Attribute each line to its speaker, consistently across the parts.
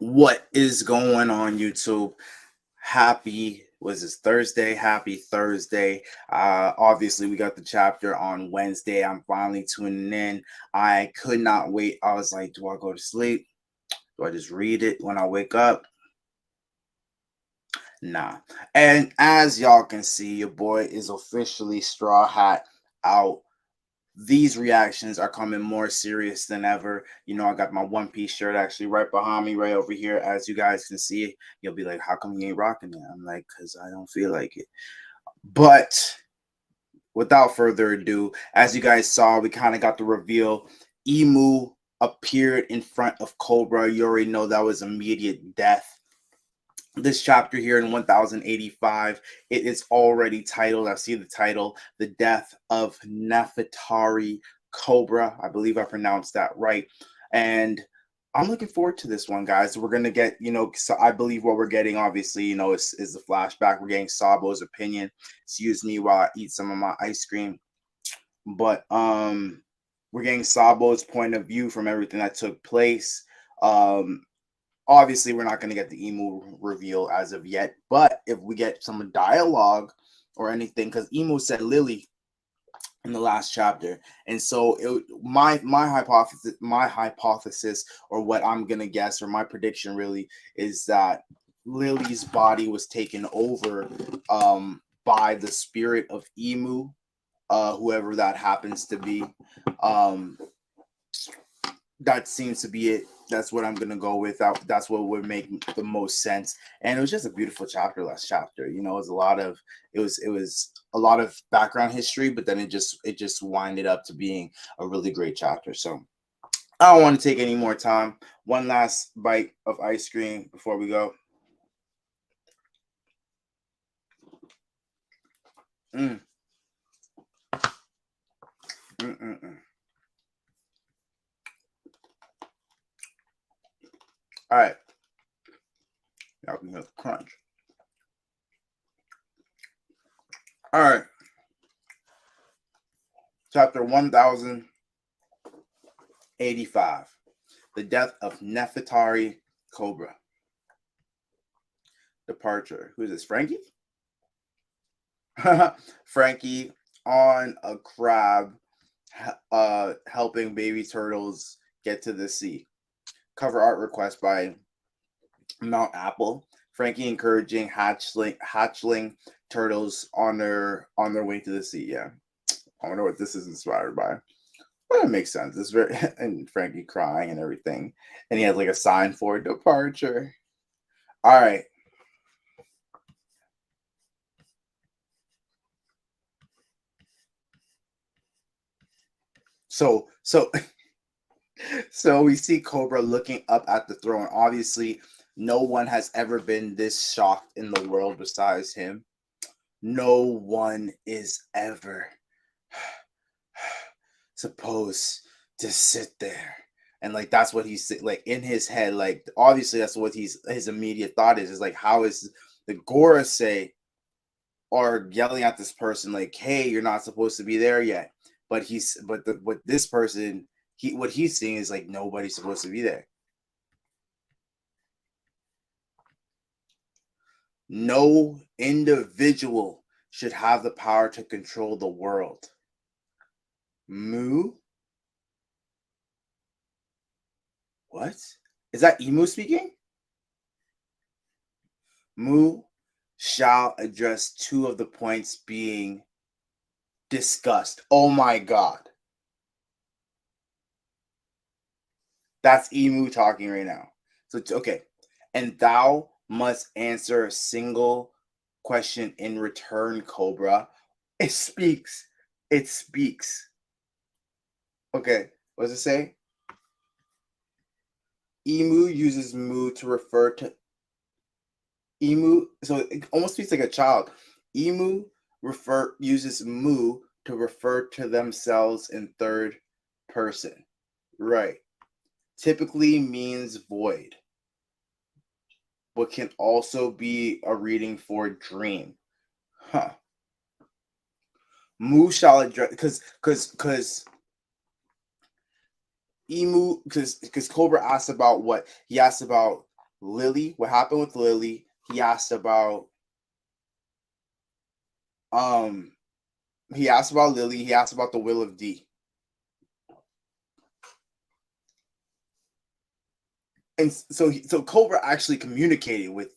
Speaker 1: What is going on, YouTube? Happy was this Thursday? Happy Thursday. Obviously we got the chapter on Wednesday. I'm finally tuning in. I could not wait. I was like, do I go to sleep? Do I just read it when I wake up? Nah. And as y'all can see, your boy is officially straw hat out. These reactions are coming more serious than ever. You know, I got my One Piece shirt actually right behind me, right over here. As you guys can see, you'll be like, how come you ain't rocking it? I'm like, because I don't feel like it. But without further ado, as you guys saw, we kind of got the reveal. Emu appeared in front of Cobra. You already know that was immediate death. This chapter here in 1085, it is already titled, I see the title, The Death of Nefertari Cobra. I believe I pronounced that right. And I'm looking forward to this one, guys. We're gonna get, so I believe what we're getting, obviously, is the flashback. We're getting Sabo's opinion. Excuse me while I eat some of my ice cream. But we're getting Sabo's point of view from everything that took place. Obviously, we're not going to get the emu reveal as of yet, but if we get some dialogue or anything, because emu said Lily in the last chapter, and so my hypothesis, or what I'm gonna guess, or my prediction really, is that Lily's body was taken over by the spirit of emu, whoever that happens to be. Um, that seems to be it. That's what I'm gonna go with. That's what would make the most sense. And it was just a beautiful chapter. Last chapter, it was it was a lot of background history, but then it just winded up to being a really great chapter. So I don't want to take any more time. One last bite of ice cream before we go. Mm. Mm-mm-mm. All right, y'all can hear the crunch. All right, chapter 1085, the death of Nefertari Cobra. Departure. Who's this? Frankie? Frankie on a crab, helping baby turtles get to the sea. Cover art request by Mount Apple. Frankie encouraging hatchling turtles on their way to the sea. Yeah, I wonder what this is inspired by. Well, it makes sense. It's very and Frankie crying and everything, and he has like a sign for departure. All right. So so we see Cobra looking up at the throne. Obviously, no one has ever been this shocked in the world besides him. No one is ever supposed to sit there. And like that's what he's like in his head. Like obviously that's what his immediate thought is like, how is the Gora say or yelling at this person like, hey, you're not supposed to be there yet. But this person, what he's seeing is like nobody's supposed to be there. No individual should have the power to control the world. Moo? What? Is that Emu speaking? Moo shall address two of the points being discussed. Oh my god. That's Emu talking right now. So, okay. And thou must answer a single question in return, Cobra. It speaks. It speaks. Okay. What does it say? Emu uses moo to refer to emu. So it almost speaks like a child. Emu uses moo to refer to themselves in third person. Right. Typically means void, but can also be a reading for dream. Huh. Moo shall address because Emu because Cobra asked about what he asked about Lily, what happened with Lily? He asked about um he asked about Lily, he asked about the will of D. And so Cobra actually communicated with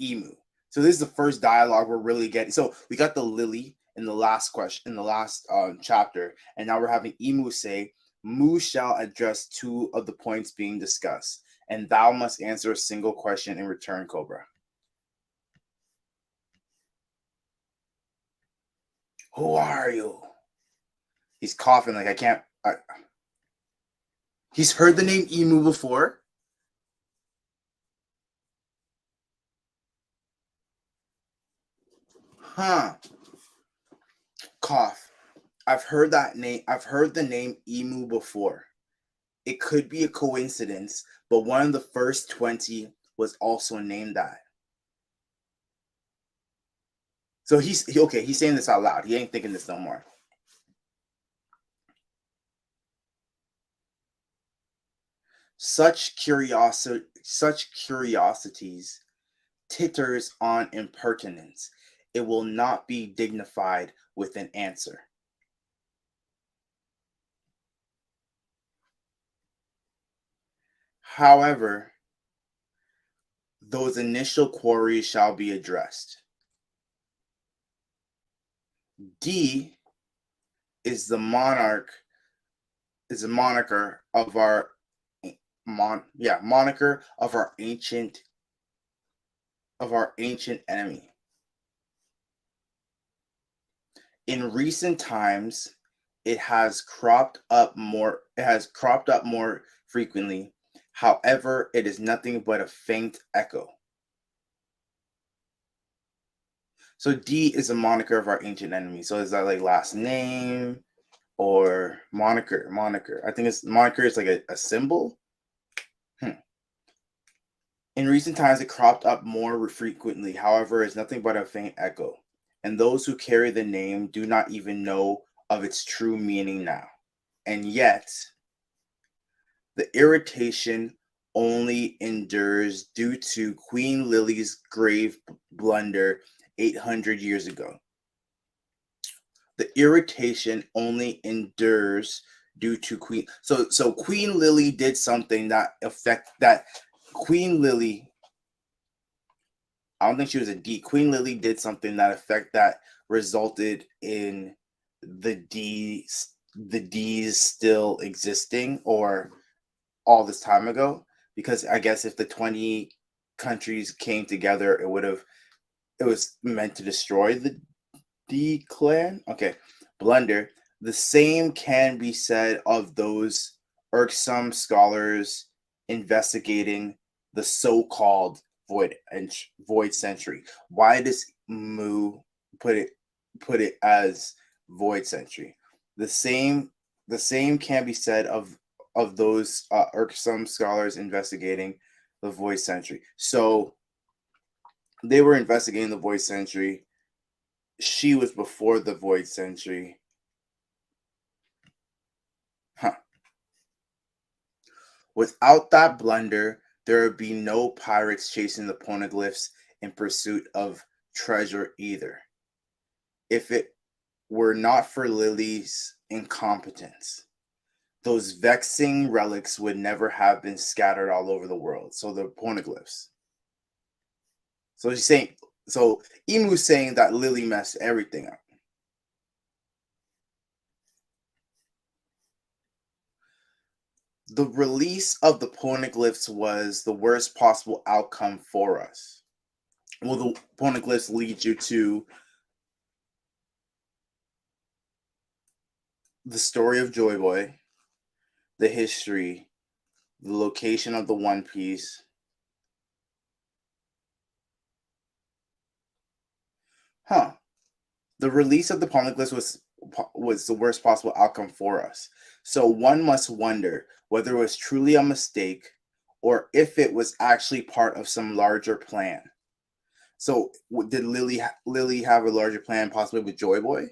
Speaker 1: Emu. So this is the first dialogue we're really getting. So we got the Lily in the last question in the last chapter, and now we're having Emu say, "Mu shall address two of the points being discussed, and thou must answer a single question in return, Cobra." Who are you? He's coughing like I can't. He's heard the name Emu before. Huh. Cough. I've heard that name. I've heard the name Emu before. It could be a coincidence, but one of the first 20 was also named that. So okay. He's saying this out loud. He ain't thinking this no more. Such curiosities titters on impertinence. It will not be dignified with an answer. However, those initial queries shall be addressed. D is the monarch is a moniker of our moniker of our ancient enemy. In recent times, it has cropped up more frequently. However, it is nothing but a faint echo. So D is a moniker of our ancient enemy. So is that like last name or moniker? Moniker. I think it's moniker is like a symbol. In recent times, it cropped up more frequently. However, it's nothing but a faint echo, and those who carry the name do not even know of its true meaning now. And yet, the irritation only endures due to Queen Lily's grave blunder 800 years ago. The irritation only endures due to Queen. So Queen Lily did something that Queen Lily. I don't think she was a D. Queen Lily did something that resulted in the D's still existing or all this time ago. Because I guess if the 20 countries came together, it was meant to destroy the D clan. Okay. Blunder. The same can be said of those irksome scholars investigating the so-called void century. Why does Mu put it as void century? The same can be said of those irksome scholars investigating the void century. So they were investigating the void century. She was before the void century. Huh. Without that blunder, there would be no pirates chasing the poneglyphs in pursuit of treasure either. If it were not for Lily's incompetence, those vexing relics would never have been scattered all over the world. So the poneglyphs. So she's saying, so Emu's saying that Lily messed everything up. The release of the poneglyphs was the worst possible outcome for us. Well, the poneglyphs lead you to the story of Joy Boy, the history, the location of the One Piece. Huh. The release of the poneglyphs was the worst possible outcome for us. So one must wonder whether it was truly a mistake or if it was actually part of some larger plan. So did Lily have a larger plan, possibly with Joy Boy?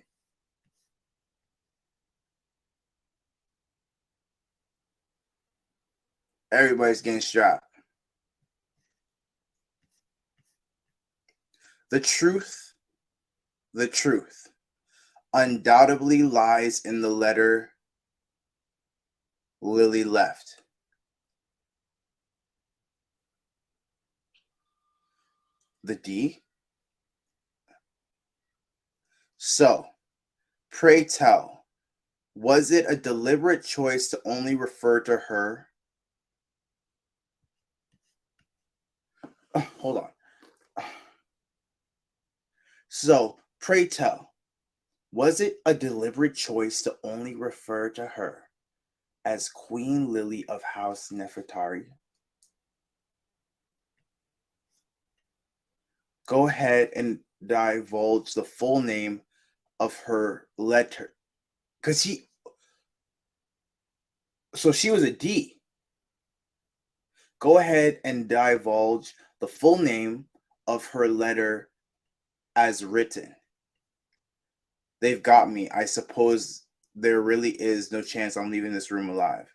Speaker 1: Everybody's getting strapped. The truth undoubtedly lies in the letter Lily left. The D? So, pray tell, was it a deliberate choice to only refer to her? Hold on. So, pray tell, was it a deliberate choice to only refer to her as Queen Lily of House Nefertari? Go ahead and divulge the full name of her letter. Because she was a D. Go ahead and divulge the full name of her letter as written. They've got me. I suppose there really is no chance I'm leaving this room alive.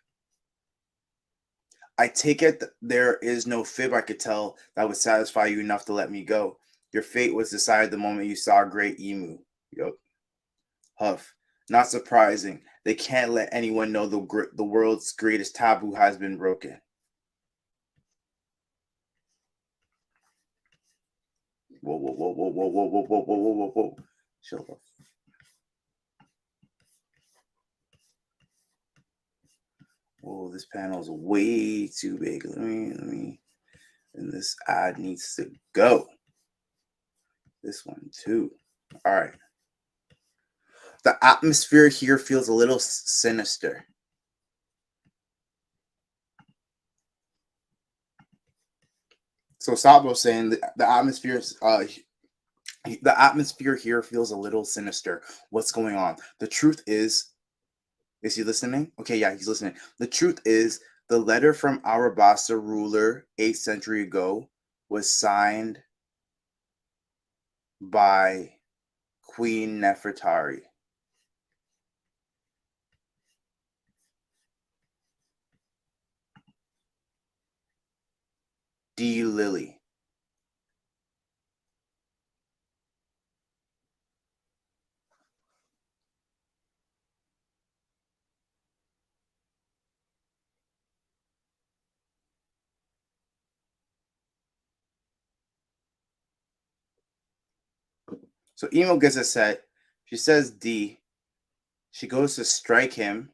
Speaker 1: I take it that there is no fib I could tell that would satisfy you enough to let me go. Your fate was decided the moment you saw Great Emu. Yup. Huff. Not surprising. They can't let anyone know the world's greatest taboo has been broken. Whoa, whoa, whoa, whoa, whoa, whoa, whoa, whoa, whoa, whoa, whoa. Chill up. Whoa, this panel is way too big. Let me, and this ad needs to go. This one too. All right. The atmosphere here feels a little sinister. So Sabo's saying the atmosphere here feels a little sinister. What's going on? The truth is he listening? Okay, yeah, he's listening. The truth is, the letter from Arabasta ruler 8th century ago was signed by Queen Nefertari. D. Lily. So Emo gets a set. She says D. She goes to strike him.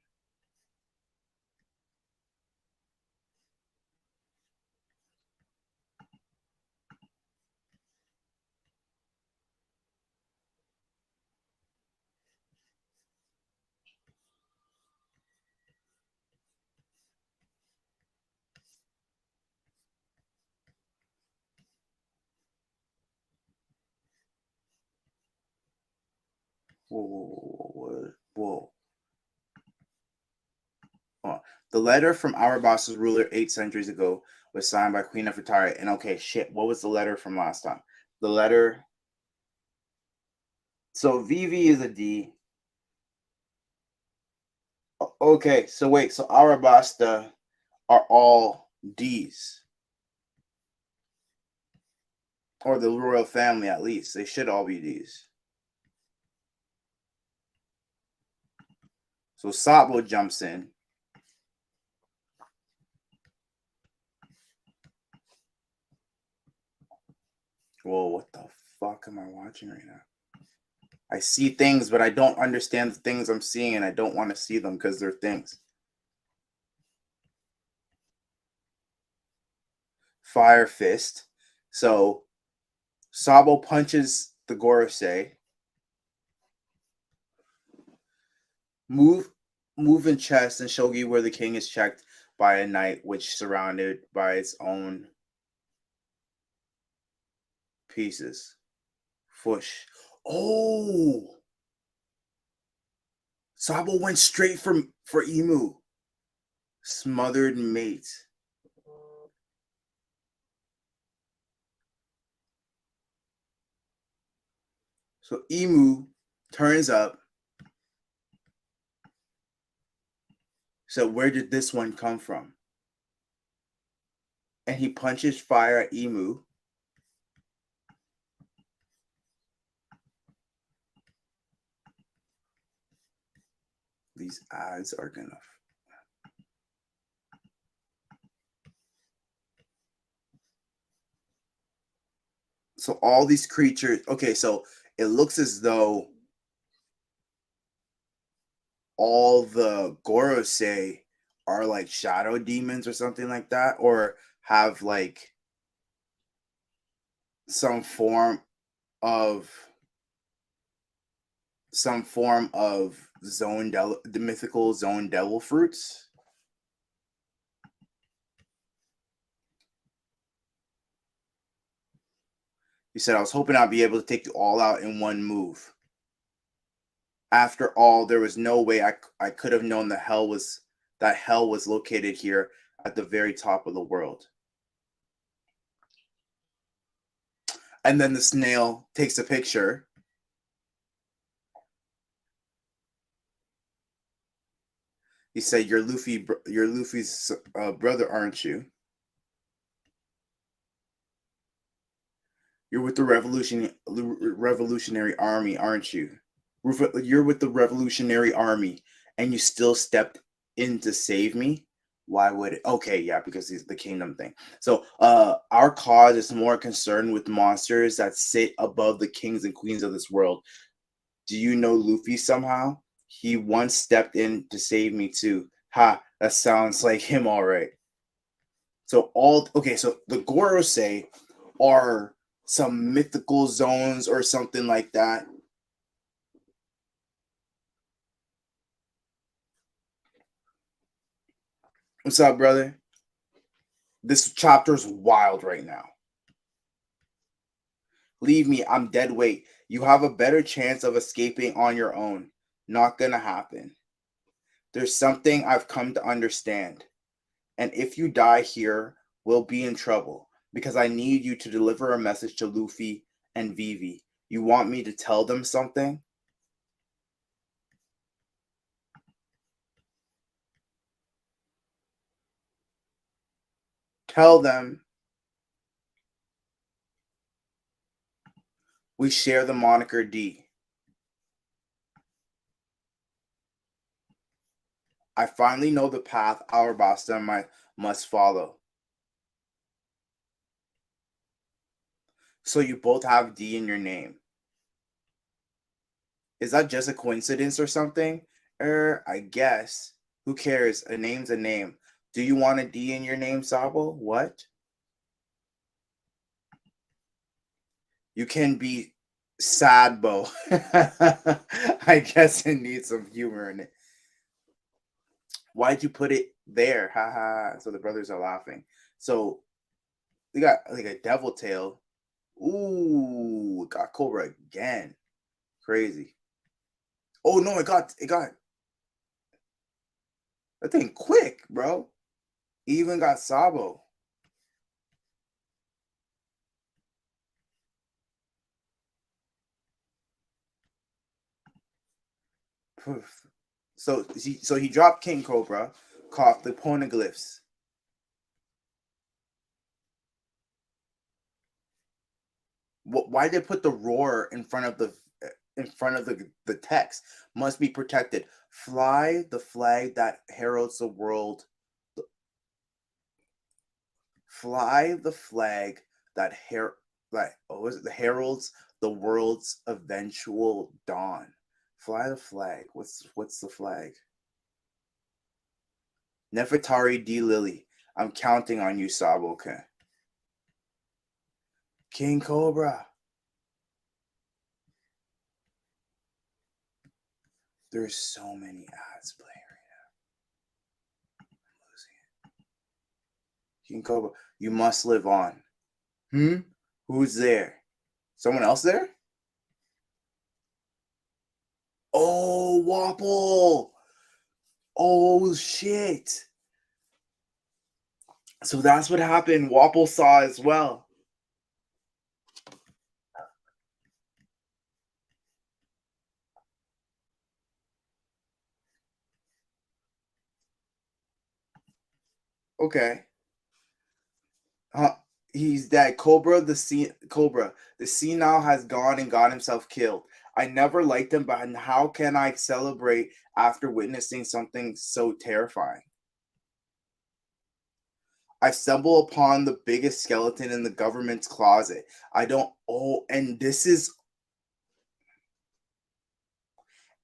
Speaker 1: Whoa. The letter from Arabasta's ruler 8 centuries ago was signed by Queen Nefertari. And okay, shit, what was the letter from last time? The letter. So VV is a D. Okay, so wait, so Arabasta are all D's. Or the royal family, at least. They should all be D's. So Sabo jumps in. Whoa, what the fuck am I watching right now? I see things, but I don't understand the things I'm seeing, and I don't want to see them because they're things. Fire Fist. So Sabo punches the Gorosei. Move in chest and shogi where the king is checked by a knight which surrounded by its own pieces. Fush. Oh, Sabo went straight for Emu. Smothered mate. So Emu turns up. So where did this one come from? And he punches fire at Emu. these ads are gonna. So all these creatures. Okay, so it looks as though all the Gorosei are like shadow demons or something like that, or have like some form of the mythical zone devil fruits. He said, I was hoping I'd be able to take you all out in one move. After all, there was no way I could have known that hell was located here at the very top of the world. And then the snail takes a picture. He said, you're Luffy's brother, aren't you? You're with the Revolutionary Army, aren't you? You're with the Revolutionary Army, and you still stepped in to save me. Why would it? Okay, yeah, because it's the kingdom thing. So, our cause is more concerned with monsters that sit above the kings and queens of this world. Do you know Luffy somehow? He once stepped in to save me too. Ha, that sounds like him, all right. So so the Gorosei are some mythical zones or something like that. What's up, brother? This chapter's wild right now. Leave me, I'm dead weight. You have a better chance of escaping on your own. Not gonna happen. There's something I've come to understand. And if you die here, we'll be in trouble. Because I need you to deliver a message to Luffy and Vivi. You want me to tell them something? Tell them we share the moniker D. I finally know the path our Boston must follow. So you both have D in your name. Is that just a coincidence or something? I guess. Who cares? A name's a name. Do you want a D in your name, Sabo? What? You can be Sadbo. I guess it needs some humor in it. Why'd you put it there? Ha ha. So the brothers are laughing. So they got like a devil tail. Ooh, got Cobra again. Crazy. Oh no, it got that thing quick, bro. Even got Sabo. So he dropped King Cobra, coughed the poneglyphs. Why did they put the roar in front of the text? Must be protected. Fly the flag that heralds the world. Fly the flag that heralds the world's eventual dawn. Fly the flag. What's the flag? Nefertari D. Lily. I'm counting on you, Sabo. Okay. King Cobra. There's so many ads playing right now. I'm losing it. King Cobra, you must live on. Hmm? Who's there? Someone else there? Oh, Wapple. Oh, shit. So that's what happened. Wapple saw as well. Okay. He's dead. Cobra, the senile has gone and got himself killed. I never liked him, but how can I celebrate after witnessing something so terrifying? I stumble upon the biggest skeleton in the government's closet. I don't oh, and this is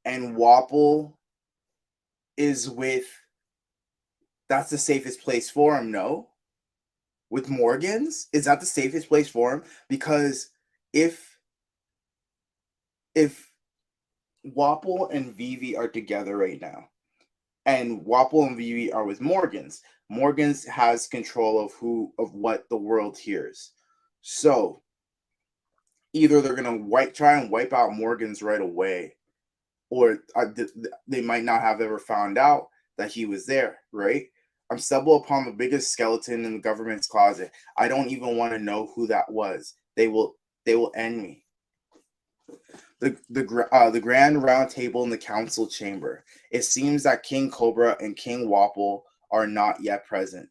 Speaker 1: and Wapple is with that's the safest place for him, no? With Morgan's? Is that the safest place for him? Because if if Wapple and Vivi are together right now, and Wapple and Vivi are with Morgan's, Morgan's has control of what the world hears. So either they're gonna try and wipe out Morgan's right away, or they might not have ever found out that he was there, right? I'm stumbled upon the biggest skeleton in the government's closet. I don't even want to know who that was. They will end me. The grand round table in the council chamber. It seems that King Cobra and King Wapple are not yet present.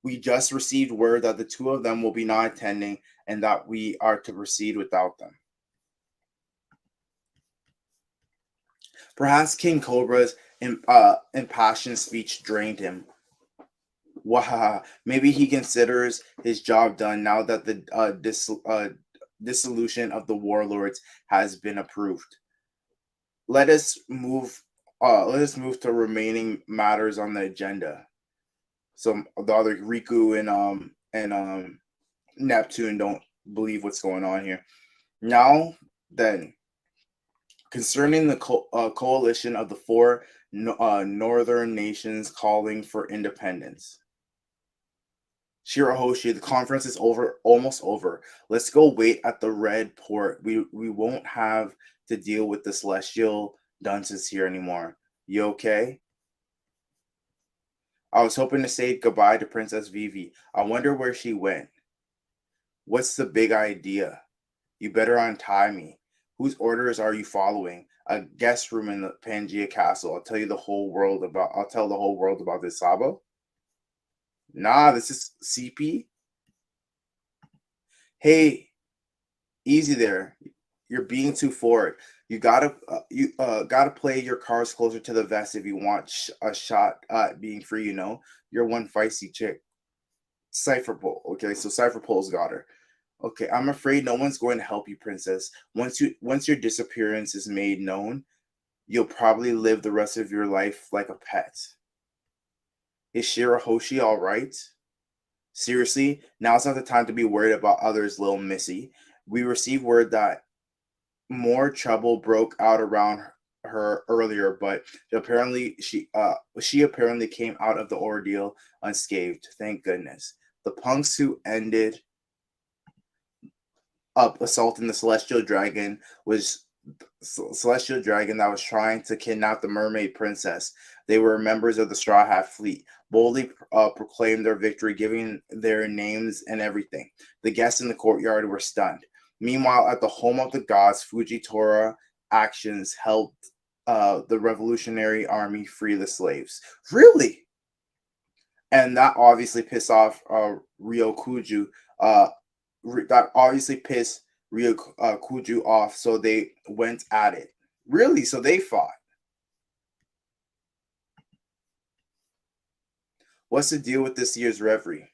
Speaker 1: We just received word that the two of them will be not attending and that we are to proceed without them. Perhaps King Cobra's impassioned speech drained him. Wow, maybe he considers his job done now that the dissolution of the warlords has been approved. Let us move. Let us move to remaining matters on the agenda. So the other Riku and Neptune don't believe what's going on here. Now then, concerning the coalition of the four northern nations calling for independence. Shirahoshi, the conference is over, almost over. Let's go wait at the red port. We won't have to deal with the celestial dunces here anymore. You okay? I was hoping to say goodbye to Princess Vivi. I wonder where she went. What's the big idea? You better untie me. Whose orders are you following? A guest room in the Pangea Castle. I'll tell the whole world about this, Sabo. Nah, this is CP. Hey, easy there. You're being too forward. You gotta play your cards closer to the vest if you want a shot at being free. You're one feisty chick. Cipher Pole. Okay, so Cipher Pole's got her. Okay, I'm afraid no one's going to help you, princess. Once your disappearance is made known, you'll probably live the rest of your life like a pet. Is Shirahoshi all right? Seriously, now's not the time to be worried about others, little missy. We received word that more trouble broke out around her earlier, but apparently she apparently came out of the ordeal unscathed. Thank goodness. The punks who ended up assaulting the celestial dragon that was trying to kidnap the mermaid princess. They were members of the Straw Hat Fleet, boldly proclaimed their victory, giving their names and everything. The guests in the courtyard were stunned. Meanwhile, at the home of the gods, Fujitora actions helped the Revolutionary Army free the slaves. Really? And that obviously pissed off Ryokuju. Uh, that obviously pissed Ryokuju off, so they went at it. Really? So they fought. What's the deal with this year's reverie?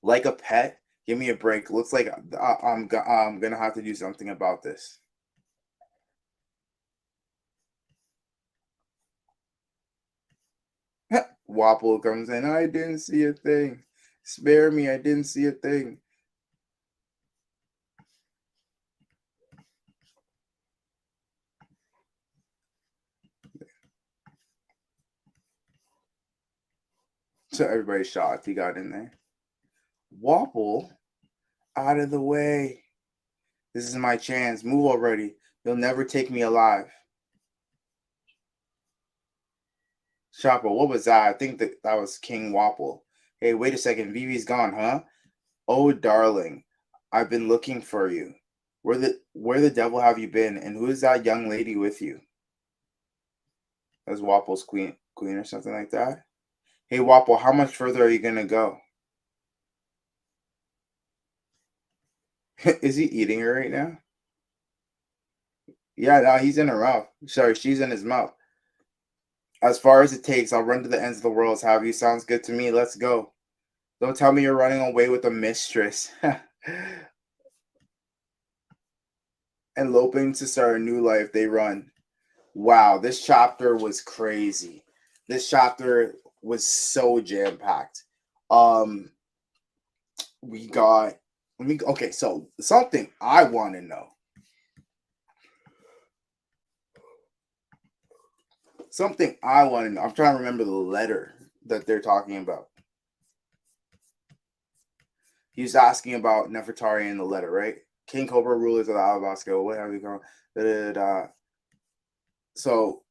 Speaker 1: Like a pet? Give me a break. Looks like I'm gonna have to do something about this. Wapple comes in. I didn't see a thing. Spare me. I didn't see a thing. So everybody's shocked he got in there. Wapple, out of the way. This is my chance. Move already. You'll never take me alive. Chopper, what was that? I think that was King Wapple. Hey, wait a second. Vivi's gone, huh? Oh, darling, I've been looking for you. Where the devil have you been? And who is that young lady with you? That's Wapple's queen or something like that. Hey, Wapple, how much further are you gonna go? Is he eating her right now? Yeah, no, he's in her mouth. Sorry, she's in his mouth. As far as it takes, I'll run to the ends of the world. Have you? Sounds good to me. Let's go. Don't tell me you're running away with a mistress. Eloping to start a new life, they run. Wow, this chapter was crazy. This chapter was so jam packed. Um, we got. Let me. Okay, so something I want to know. Something I want to know. I'm trying to remember the letter that they're talking about. He's asking about Nefertari in the letter, right? King Cobra, rulers of the Alabasco. What have you gone? Da, da, da. So,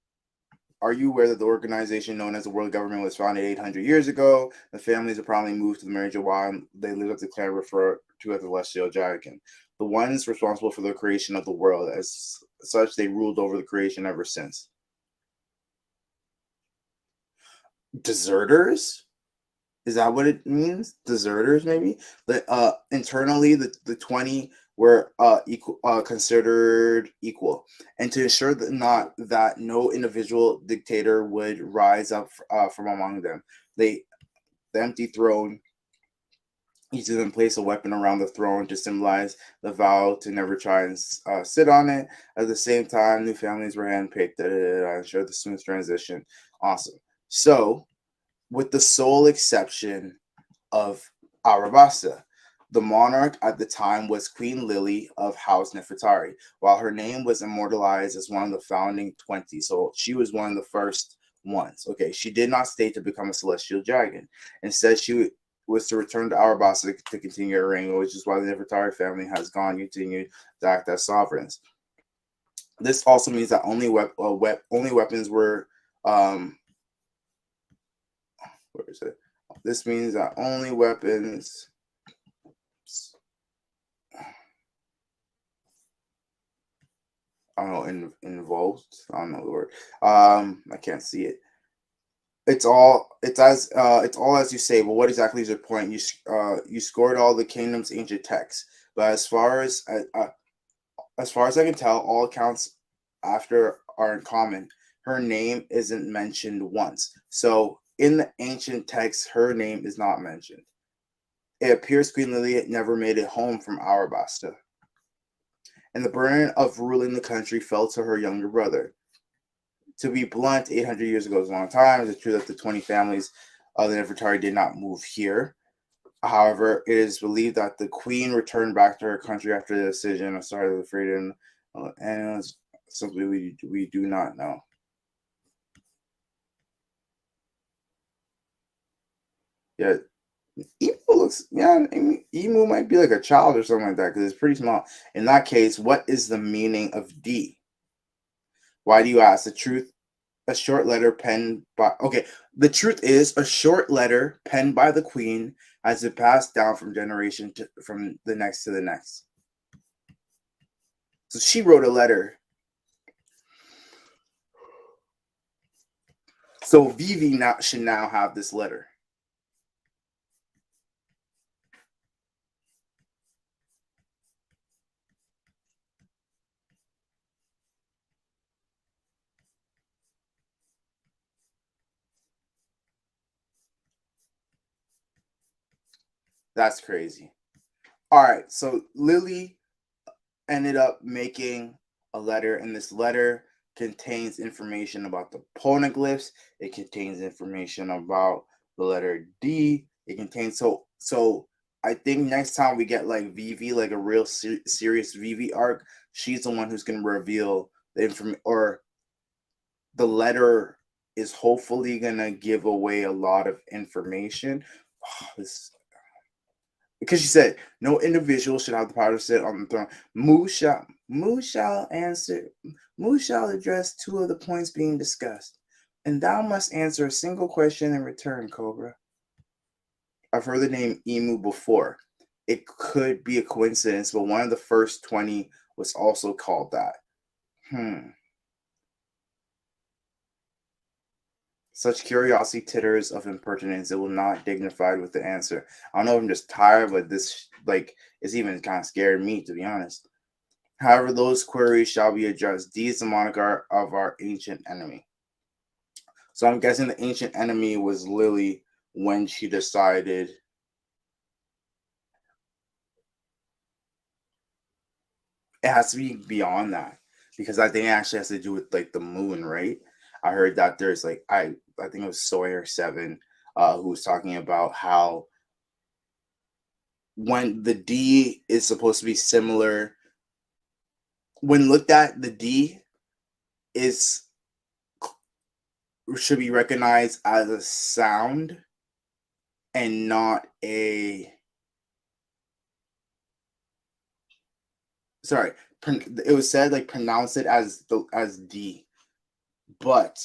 Speaker 1: are you aware that the organization known as the World Government was founded 800 years ago? The families have probably moved to the marriage while they lived up to clan referred to as the Celestial Dragon. The ones responsible for the creation of the world. As such, they ruled over the creation ever since. Deserters? Is that what it means? Deserters, maybe. The internally, the 20 were equal, considered equal, and to ensure that not that no individual dictator would rise up from among them. They the empty throne. Each of them placed a weapon around the throne to symbolize the vow to never try and sit on it. At the same time, new families were handpicked to ensure the smooth transition. Awesome. So, with the sole exception of Arabasta. The monarch at the time was Queen Lily of House Nefertari, while her name was immortalized as one of the founding 20. So she was one of the first ones. Okay, she did not stay to become a celestial dragon. Instead, she was to return to Arabasta to continue her reign, which is why the Nefertari family has continued to act as sovereigns. This also means that only weapons were where is it? This means that only weapons I don't know, involved. I don't know the word. I can't see it. It's all as you say. But what exactly is your point? You scored all the kingdom's ancient texts, but as far as I can tell, all accounts after are in common. Her name isn't mentioned once. So in the ancient texts, her name is not mentioned. It appears Queen Lily never made it home from Arabasta, and the burden of ruling the country fell to her younger brother. To be blunt, 800 years ago is a long time. It's true that the 20 families of the Nefertari did not move here. However, it is believed that the queen returned back to her country after the decision of started the freedom, and simply we do not know. Yeah, Emu looks, yeah, Emu might be like a child or something like that because it's pretty small. In that case, what is the meaning of D? Why do you ask? The truth, a short letter penned by, okay, the truth is a short letter penned by the queen has been passed down from generation to from the next to the next. So she wrote a letter. So Vivi now should now have this letter. That's crazy. All right, so Lily ended up making a letter, and this letter contains information about the poneglyphs. It contains information about the letter D. It contains so. I think next time we get like Vivi, like a real serious Vivi arc, she's the one who's going to reveal the information, or the letter is hopefully going to give away a lot of information. Oh, this because she said no individual should have the power to sit on the throne. Mu shall answer. Mu shall address two of the points being discussed, and thou must answer a single question in return, Cobra. I've heard the name Emu before. It could be a coincidence, but one of the first 20 was also called that. Such curiosity titters of impertinence, it will not dignified with the answer. I don't know if I'm just tired, but this like is even kind of scared me, to be honest. However, those queries shall be addressed. D is the moniker of our ancient enemy. So I'm guessing the ancient enemy was Lily when she decided. It has to be beyond that, because I think it actually has to do with like the moon, right? I heard that there's like I think it was Sawyer 7 who was talking about how when the D is supposed to be similar, when looked at, the D is should be recognized as a sound and not a, sorry, it was said like pronounce it as D, but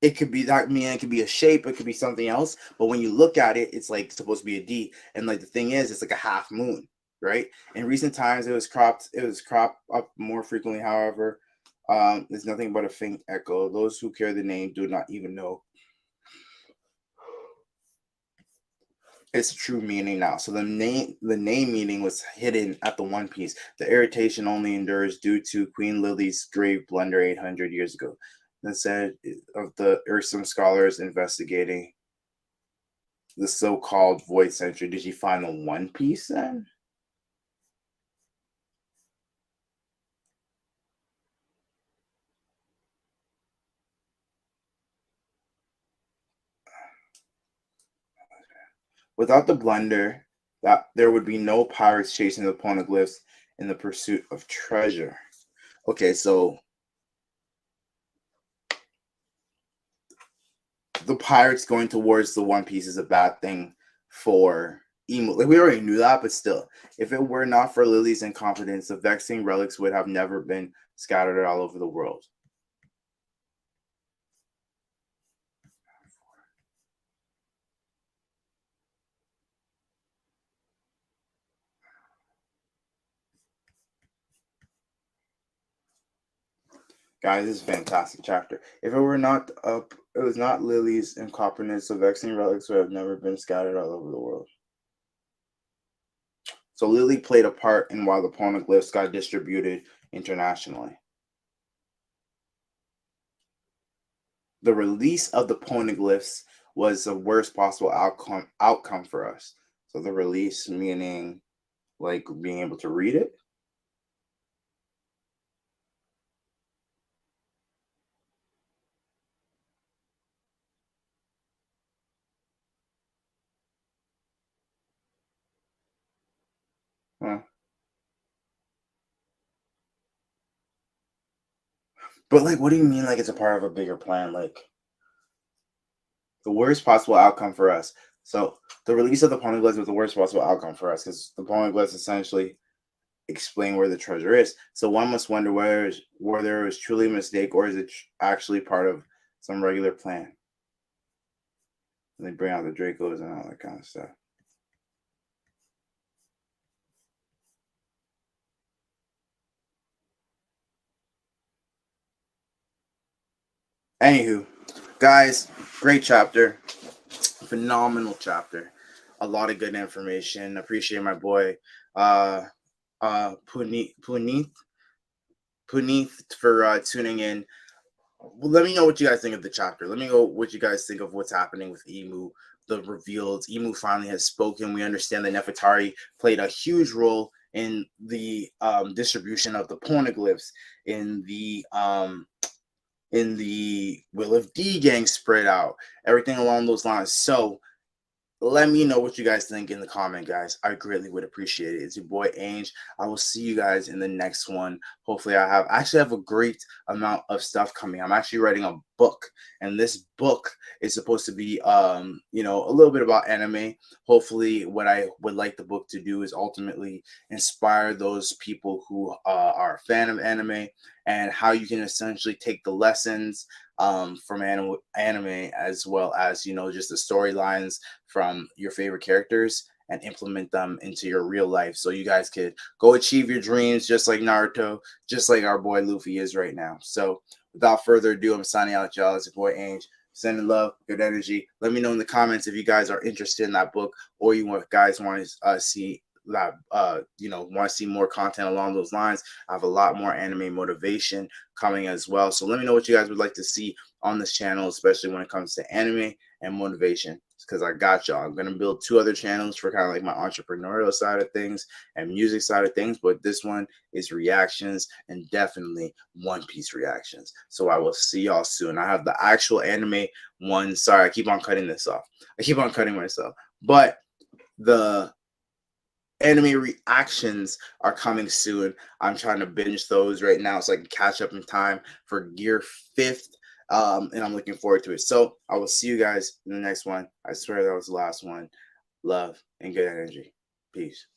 Speaker 1: it could be that, mean it could be a shape, it could be something else, but when you look at it, it's like supposed to be a D. And like the thing is, it's like a half moon, right? In recent times it was cropped up more frequently. However, there's nothing but a faint echo. Those who carry the name do not even know its true meaning now. So the name meaning was hidden at the One Piece. The irritation only endures due to Queen Lily's grave blunder 800 years ago. That said, of the Ursum scholars investigating the so-called Void Century, did you find the One Piece then? Without the blunder, that there would be no pirates chasing the poneglyphs in the pursuit of treasure. Okay, so the pirates going towards the One Piece is a bad thing for Emu. Like we already knew that, but still, if it were not for Lily's incompetence, the vexing relics would have never been scattered all over the world. Guys, this is a fantastic chapter. If it were not up, it was not Lily's incompetence, the vexing relics would have never been scattered all over the world. So Lily played a part in why the poneglyphs got distributed internationally. The release of the poneglyphs was the worst possible outcome for us. So the release meaning like being able to read it. Huh. But like, what do you mean? Like, it's a part of a bigger plan? Like, the worst possible outcome for us. So the release of the poneglyphs was the worst possible outcome for us because the poneglyphs essentially explain where the treasure is. So one must wonder whether it was truly a mistake or is it actually part of some regular plan. And they bring out the Dracos and all that kind of stuff. Anywho, guys, great chapter, phenomenal chapter, a lot of good information. Appreciate my boy, Puneeth for tuning in. Well, let me know what you guys think of the chapter. Let me know what you guys think of what's happening with Emu. The reveals. Emu finally has spoken. We understand that Nefertari played a huge role in the distribution of the poneglyphs in the Will of D gang spread out, everything along those lines. So let me know what you guys think in the comment, guys. I greatly would appreciate it. It's your boy Ange. I will see you guys in the next one. Hopefully, I actually have a great amount of stuff coming. I'm actually writing a book, and this book is supposed to be a little bit about anime. Hopefully, what I would like the book to do is ultimately inspire those people who are a fan of anime and how you can essentially take the lessons from anime as well as just the storylines from your favorite characters and implement them into your real life so you guys could go achieve your dreams just like Naruto, just like our boy Luffy is right now. So without further ado, I'm signing out, y'all. It's your boy Ange. Sending love, good energy. Let me know in the comments if you guys are interested in that book or you guys want to see that want to see more content along those lines. I have a lot more anime motivation coming as well. So let me know what you guys would like to see on this channel, especially when it comes to anime and motivation, because I got y'all. I'm gonna build 2 other channels for kind of like my entrepreneurial side of things and music side of things, but this one is reactions and definitely One Piece reactions. So I will see y'all soon. I have the actual anime one. Sorry, I keep on cutting this off. I keep on cutting myself, but the anime reactions are coming soon. I'm trying to binge those right now so I can catch up in time for Gear 5th. And I'm looking forward to it. So I will see you guys in the next one. I swear that was the last one. Love and good energy. Peace.